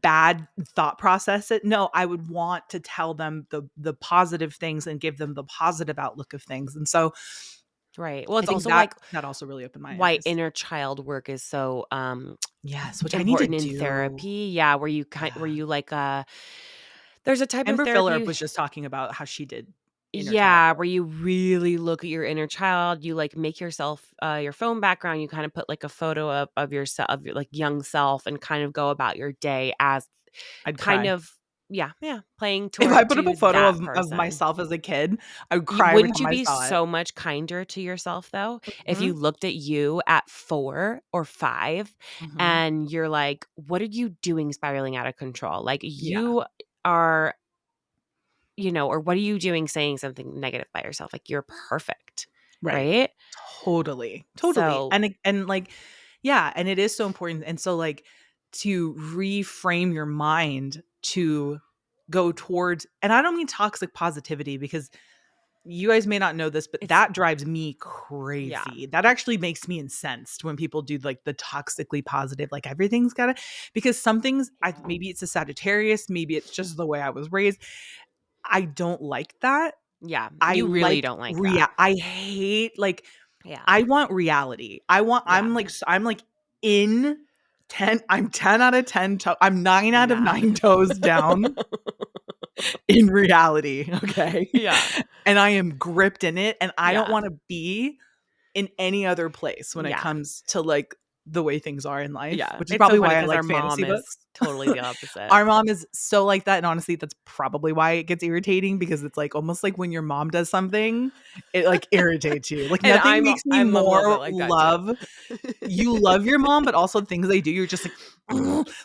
bad thought process it? No, I would want to tell them the positive things and give them the positive outlook of things, and so Right. Well, I it's think also that like that also really opened my why eyes. inner child work is so Yes, which I need to important in do. therapy. Yeah, where Yeah. you like there's a type of Amber Phillip therapy. was just talking about how she did inner child Yeah, work. where you really look at your inner child, you, like, make yourself, your phone background, you kinda put, like, a photo up of yourself of your, like, young self and kind of go about your day as I'd kind cry. of yeah, playing If I toward put up a to photo that of person. myself as a kid, I would You cry every wouldn't time you I be saw it. so much kinder to yourself, though, if you Mhm, looked at you at 4 or 5 mhm. and you're like, "What are you doing spiraling out of control?" Like, Yeah, you are or what are you doing saying something negative about yourself? Like, you're perfect, right. right? Totally, totally, So and, like yeah, and it is so important, and so, like, to reframe your mind to go towards and I don't mean toxic positivity because you guys may not know this, but it's that drives me yeah. crazy. That actually makes me incensed when people do, like, the toxically positive, like, everything's gotta because some things maybe it's a Sagittarius, maybe it's just the way I was raised. I don't like that. Yeah, I you really like don't like that. I hate, like Yeah. I want reality. I'm like in 10. I'm 10 out of 10. I'm 9 out of 9 toes down in reality. Okay. Yeah. And I am gripped in it. And I don't want to be in any other place when it comes to like the way things are in life, which is probably why I like fantasy books. Totally the opposite. Our mom is so like that. And honestly, that's probably why it gets irritating, because it's like almost like when your mom does something, it like irritates you. Like nothing makes me more love. You love your mom, but also things they do, you're just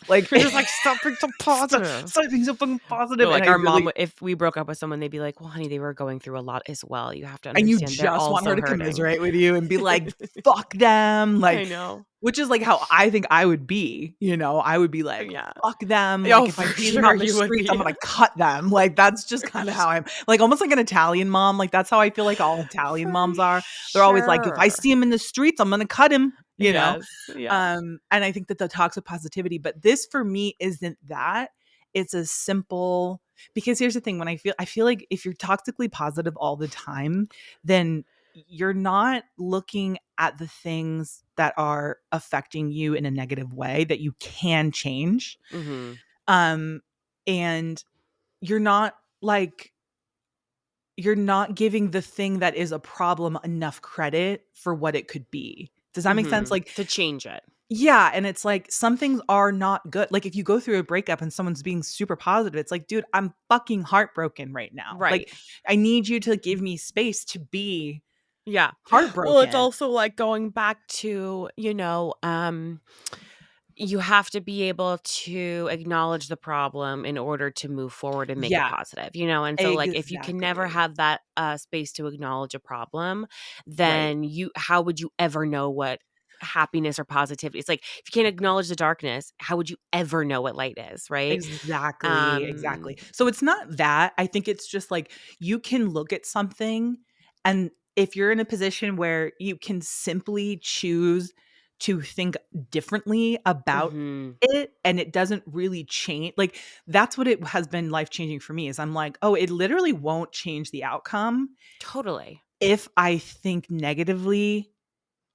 like you're just like, stop being so positive. Stop being so fucking positive. Like our mom, if we broke up with someone, they'd be like, well, honey, they were going through a lot as well. You have to understand. And you just want her to commiserate with you and be like, fuck them. Like, I know. Which is like how I think I would be, I would be like, fuck them. Like if I see them on the streets, I'm going to cut them. Like that's just kind of how I'm like, almost like an Italian mom. Like that's how I feel like all Italian moms are. They're always like, if I see him in the streets, I'm going to cut him, you know? And I think that the toxic positivity, but this for me isn't that. It's a simple, because here's the thing, when I feel like if you're toxically positive all the time, then you're not looking at the things that are affecting you in a negative way that you can change. And you're not giving the thing that is a problem enough credit for what it could be. Does that make sense? Like to change it. Yeah. And it's like, some things are not good. Like if you go through a breakup and someone's being super positive, it's like, dude, I'm fucking heartbroken right now. Right. Like I need you to give me space to be heartbroken. Well, it's also like going back to, you have to be able to acknowledge the problem in order to move forward and make it positive, And so like, if you can never have that space to acknowledge a problem, then how would you ever know what happiness or positivity? It's like, if you can't acknowledge the darkness, how would you ever know what light is, right? Exactly. So it's not that. I think it's just like, you can look at something, and if you're in a position where you can simply choose to think differently about it, and it doesn't really change, like that's what it has been life-changing for me, is I'm like, oh, it literally won't change the outcome totally if I think negatively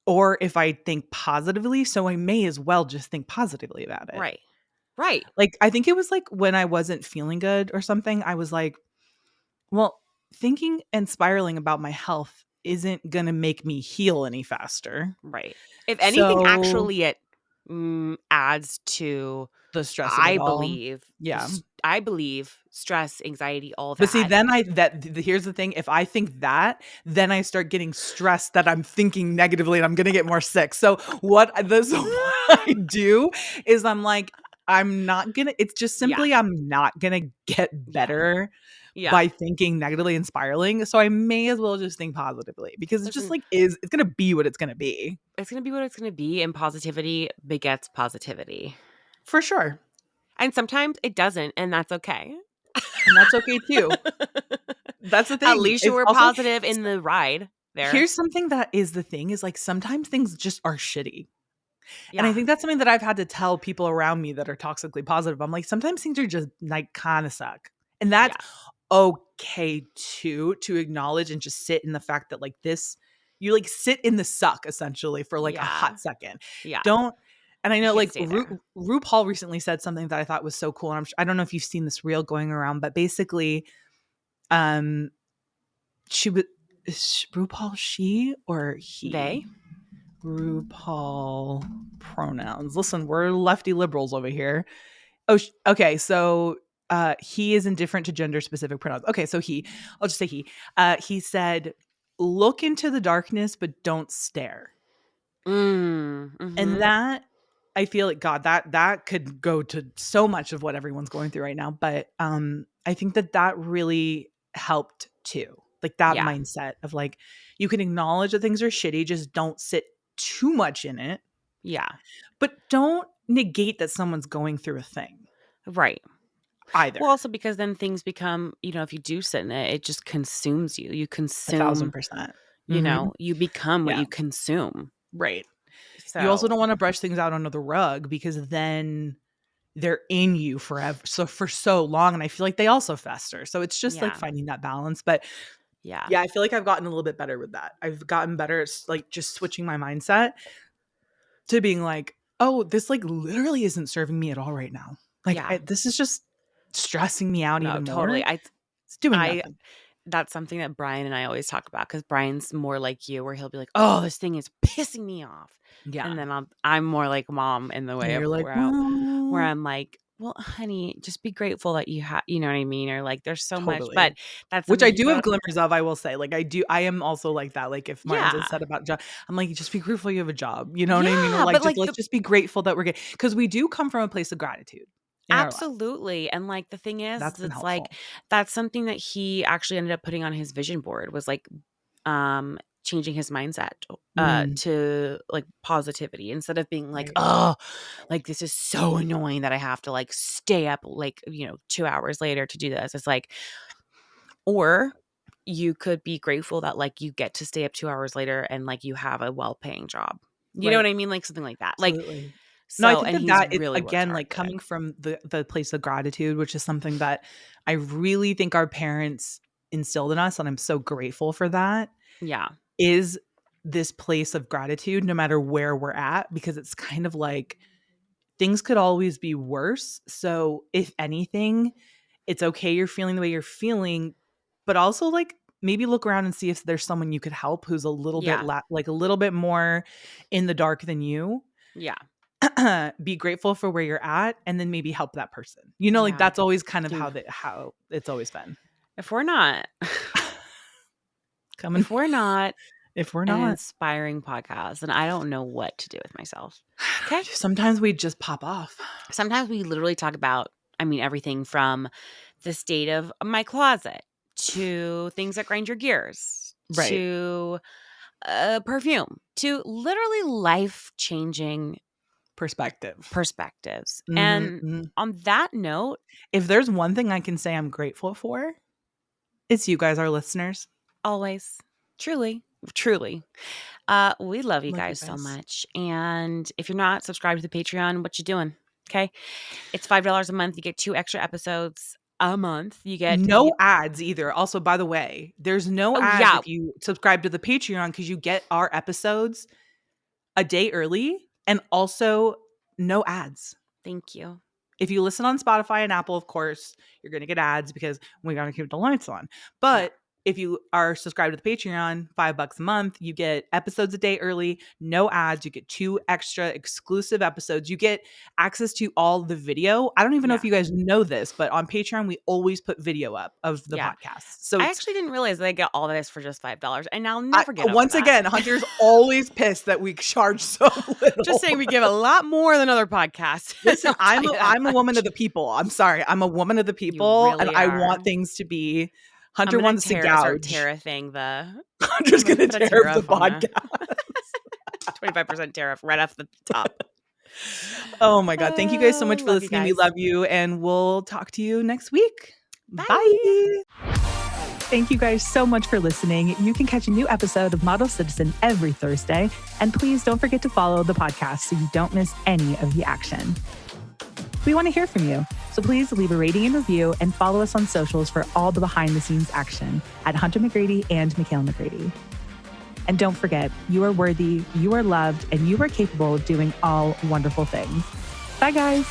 or if I think positively, so I may as well just think positively about it. Right. Like I think it was like when I wasn't feeling good or something, I was like, well, thinking and spiraling about my health isn't going to make me heal any faster. Right. If anything, actually it adds to the stress of it all. I believe stress, anxiety, all that. But see, then here's the thing. If I think that, then I start getting stressed that I'm thinking negatively and I'm going to get more sick. So what I do is I'm like, I'm not going to, it's just simply, I'm not going to get better by thinking negatively and spiraling. So I may as well just think positively, because it's just like, it's going to be what it's going to be. It's going to be what it's going to be. And positivity begets positivity. For sure. And sometimes it doesn't. And that's okay. And that's okay too. That's the thing. At least you were positive in the ride there. Here's something that is the thing, is like, sometimes things just are shitty. And I think that's something that I've had to tell people around me that are toxically positive. I'm like, sometimes things are just like kind of suck. And that's okay too, to acknowledge and just sit in the fact that like this, you like sit in the suck essentially for like a hot second. And I know like RuPaul recently said something that I thought was so cool. And I don't know if you've seen this reel going around, but basically, is RuPaul she or he? They. RuPaul pronouns. Listen, we're lefty liberals over here. Oh, okay. So he is indifferent to gender specific pronouns. Okay, so I'll just say he said, look into the darkness, but don't stare. And that, I feel like, God, that could go to so much of what everyone's going through right now. But I think that really helped too. Like that mindset of like, you can acknowledge that things are shitty, just don't sit too much in it. Yeah. But don't negate that someone's going through a thing. Right. Either. Well, also because then things become, if you do sit in it, it just consumes you. You consume 1,000%. You become what you consume. Right. So you also don't want to brush things out under the rug, because then they're in you forever. So for so long. And I feel like they also fester. So it's just like finding that balance. But Yeah. Yeah, I feel like I've gotten a little bit better with that. I've gotten better at like just switching my mindset to being like, oh, this like literally isn't serving me at all right now. Like this is just stressing me out even totally. more. It's doing nothing. That's something that Brian and I always talk about, because Brian's more like you, where he'll be like, oh, this thing is pissing me off. Yeah. And then I'm more like mom in the way you're of like, where I'm like, well, honey, just be grateful that you have, you know what I mean? Or like, there's so much, but that's which I do have glimmers of, I will say. Like I am also like that. Like if Martin's said about job, I'm like, just be grateful you have a job. You know what I mean? Or like, let's just be grateful that we're good. Because we do come from a place of gratitude. Absolutely. And like the thing is, it's helpful. Like that's something that he actually ended up putting on his vision board, was like changing his mindset to like positivity, instead of being like, oh, like this is so annoying that I have to like stay up like, 2 hours later to do this. It's like, or you could be grateful that like you get to stay up 2 hours later and like you have a well-paying job. You know what I mean? Like something like that. Absolutely. Like, no, I think that it's really, again, like coming from the place of gratitude, which is something that I really think our parents instilled in us, and I'm so grateful for that. Yeah. Is this place of gratitude no matter where we're at, because it's kind of like things could always be worse. So if anything, it's okay you're feeling the way you're feeling, but also like maybe look around and see if there's someone you could help who's a little bit like a little bit more in the dark than you. Yeah. Be grateful for where you're at, and then maybe help that person. Like that's always kind of how it's always been. If we're not an inspiring podcast, then I don't know what to do with myself. Okay. Sometimes we just pop off. Sometimes we literally talk about, everything from the state of my closet to things that grind your gears, to perfume, to literally life-changing perspectives. Mm-hmm, and on that note, if there's one thing I can say I'm grateful for, it's you guys, our listeners. Always. Truly. We love you guys so much. And if you're not subscribed to the Patreon, what you doing? Okay. It's $5 a month. You get 2 extra episodes a month. You get no ads either. Also, by the way, there's no ads if you subscribe to the Patreon, because you get our episodes a day early, and also no ads. Thank you. If you listen on Spotify and Apple, of course, you're going to get ads because we got to keep the lights on. But if you are subscribed to the Patreon, $5 a month, you get episodes a day early, no ads. You get 2 extra exclusive episodes. You get access to all the video. I don't even know if you guys know this, but on Patreon, we always put video up of the podcast. So I actually didn't realize they get all of this for just $5, and I'll never get over once that. Again, Hunter's always pissed that we charge so little. Just saying, we give a lot more than other podcasts. Listen, I'm a woman of the people. I'm sorry. I'm a woman of the people, and I want things to be. Hunter wants to gouge. Tariffing the. Hunter's going to tariff the podcast. 25% tariff right off the top. Oh my God. Thank you guys so much for listening. We love you, and we'll talk to you next week. Bye. Thank you guys so much for listening. You can catch a new episode of Model Citizen every Thursday. And please don't forget to follow the podcast so you don't miss any of the action. We want to hear from you, so please leave a rating and review, and follow us on socials for all the behind-the-scenes action at Hunter McGrady and Michaela McGrady. And don't forget, you are worthy, you are loved, and you are capable of doing all wonderful things. Bye, guys.